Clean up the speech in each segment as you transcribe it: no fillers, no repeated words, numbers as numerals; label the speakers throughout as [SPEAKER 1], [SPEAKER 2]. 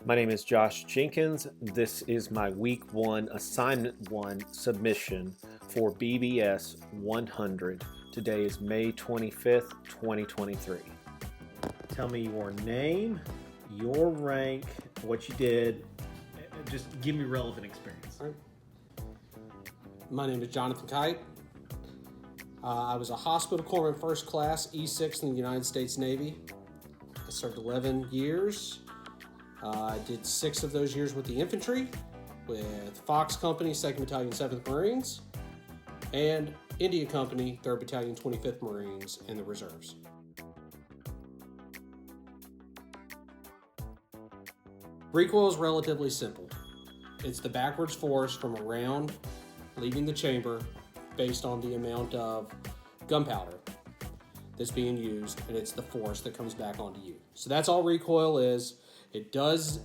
[SPEAKER 1] My name is Josh Jenkins. This is my Week 1 Assignment 1 submission for BBS 100. Today is May 25th, 2023. Tell me your name, your rank, what you did. Just give me relevant experience.
[SPEAKER 2] All right. My name is Jonathan Kight. I was a hospital corpsman first class, E6 in the United States Navy. I served 11 years. I did 6 of those years with the infantry, with Fox Company, 2nd Battalion, 7th Marines, and India Company, 3rd Battalion, 25th Marines, and the reserves. Recoil is relatively simple. It's the backwards force from a round leaving the chamber based on the amount of gunpowder that's being used, and it's the force that comes back onto you. So that's all recoil is. It does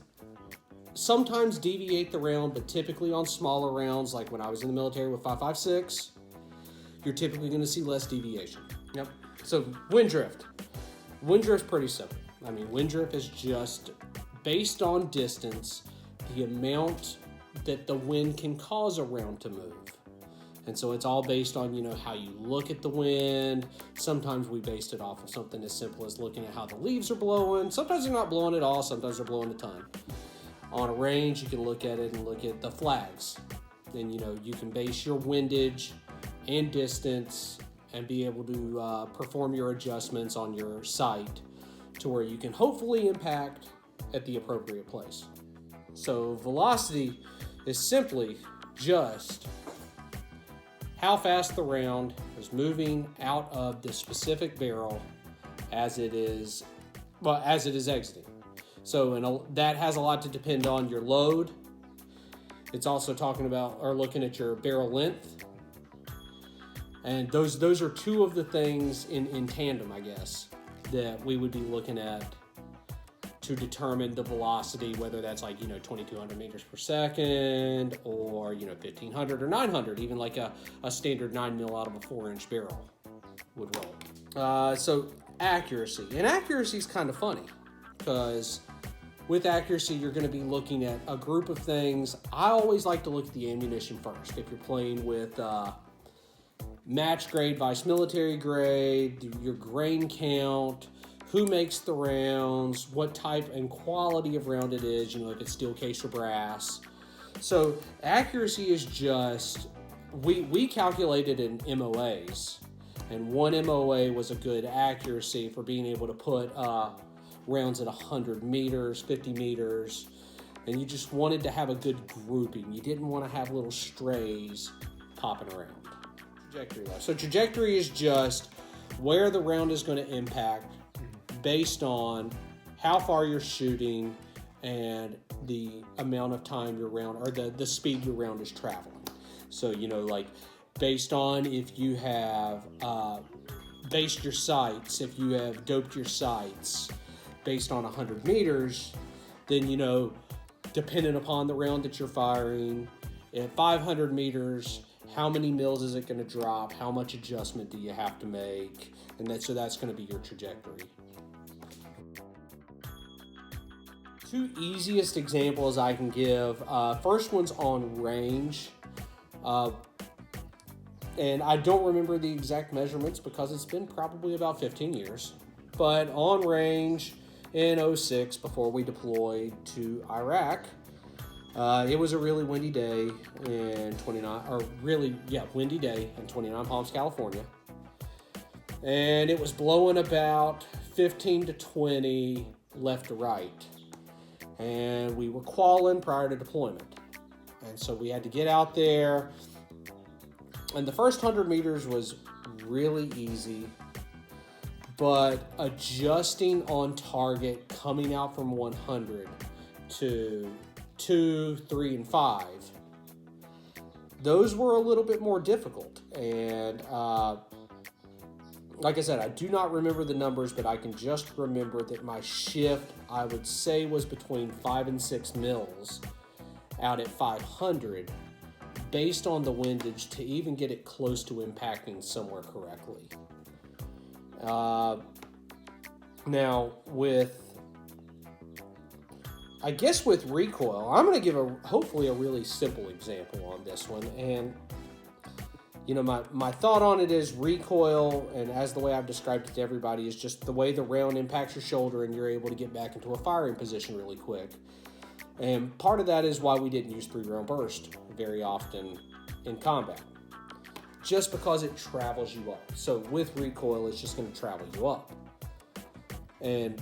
[SPEAKER 2] sometimes deviate the round, but typically on smaller rounds, like when I was in the military with 5.56, you're typically going to see less deviation. Yep. So wind drift. Wind drift's pretty simple. I mean, wind drift is just based on distance, the amount that the wind can cause a round to move. And so it's all based on, how you look at the wind. Sometimes we based it off of something as simple as looking at how the leaves are blowing. Sometimes they're not blowing at all. Sometimes they're blowing a ton. On a range, you can look at it and look at the flags. Then, you can base your windage and distance and be able to perform your adjustments on your sight to where you can hopefully impact at the appropriate place. So velocity is simply just how fast the round is moving out of the specific barrel as it is exiting. So that has a lot to depend on your load. It's also talking about or looking at your barrel length. And those are two of the things in tandem, I guess, that we would be looking at to determine the velocity, whether that's 2,200 meters per second or 1,500 or 900, even like a standard 9mm out of a 4-inch barrel would roll. So accuracy, and accuracy is kind of funny because with accuracy you're going to be looking at a group of things. I always like to look at the ammunition first. If you're playing with match grade, vice military grade, your grain count, who makes the rounds, what type and quality of round it is, if it's steel case or brass. So accuracy is just, we calculated in MOAs, and 1 MOA was a good accuracy for being able to put rounds at 100 meters, 50 meters, and you just wanted to have a good grouping. You didn't want to have little strays popping around. Trajectory life. So trajectory is just where the round is going to impact based on how far you're shooting and the amount of time your round, or the speed your round is traveling. So, based on if you have based your sights, if you have doped your sights based on 100 meters, then, depending upon the round that you're firing, at 500 meters, how many mils is it going to drop? How much adjustment do you have to make? And so that's going to be your trajectory. Two easiest examples I can give. First one's on range. And I don't remember the exact measurements because it's been probably about 15 years. But on range in 06, before we deployed to Iraq, it was a really windy day in windy day in 29 Palms, California. And it was blowing about 15 to 20 left to right. And we were qualing prior to deployment. And so we had to get out there. And the first 100 meters was really easy. But adjusting on target, coming out from 100 to 2, 3, and 5, those were a little bit more difficult. And like I said, I do not remember the numbers, but I can just remember that my shift, I would say, was between 5 and 6 mils out at 500 based on the windage to even get it close to impacting somewhere correctly. Now, with I guess with recoil, I'm going to give hopefully a really simple example on this one. And, you know, my thought on it is recoil, and as the way I've described it to everybody, is just the way the round impacts your shoulder and you're able to get back into a firing position really quick. And part of that is why we didn't use 3-round burst very often in combat, just because it travels you up. So with recoil, it's just going to travel you up. And,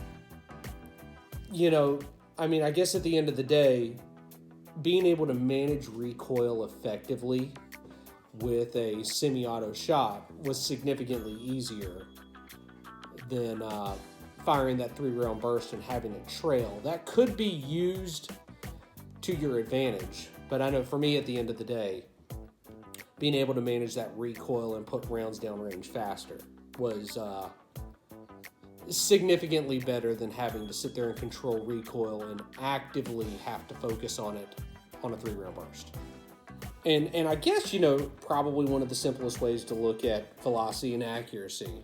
[SPEAKER 2] you know, I mean, I guess at the end of the day, being able to manage recoil effectively with a semi-auto shot was significantly easier than firing that 3-round burst and having it trail. That could be used to your advantage, but I know for me at the end of the day, being able to manage that recoil and put rounds downrange faster was significantly better than having to sit there and control recoil and actively have to focus on it on a 3-round burst. And I guess, you know, probably one of the simplest ways to look at velocity and accuracy.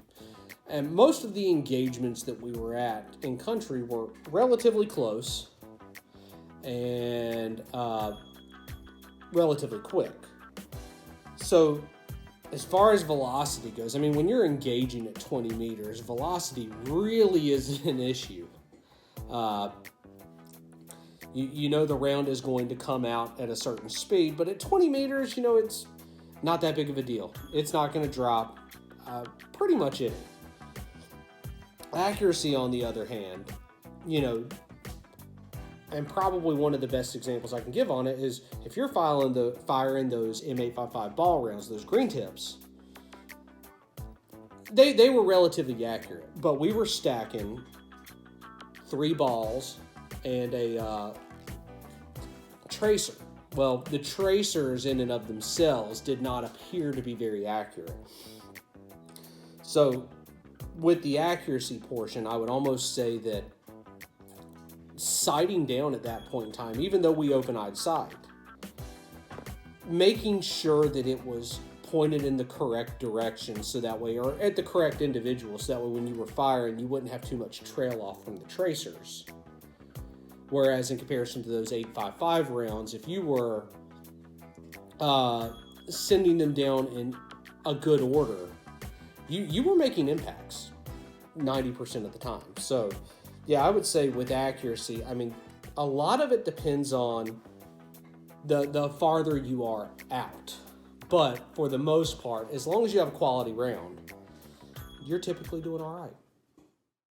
[SPEAKER 2] And most of the engagements that we were at in country were relatively close and relatively quick. So as far as velocity goes, I mean, when you're engaging at 20 meters, velocity really isn't an issue. You know the round is going to come out at a certain speed, but at 20 meters, you know, it's not that big of a deal. It's not going to drop pretty much any. Accuracy, on the other hand, you know, and probably one of the best examples I can give on it is if you're firing those M855 ball rounds, those green tips, they were relatively accurate, but we were stacking 3 balls and a tracer. Well, the tracers in and of themselves did not appear to be very accurate. So with the accuracy portion, I would almost say that sighting down at that point in time, even though we open-eyed sight, making sure that it was pointed in the correct direction so that way, or at the correct individual, so that way when you were firing, you wouldn't have too much trail off from the tracers. Whereas in comparison to those 8.55 rounds, if you were sending them down in a good order, you were making impacts 90% of the time. So yeah, I would say with accuracy, I mean, a lot of it depends on the farther you are out. But for the most part, as long as you have a quality round, you're typically doing all right.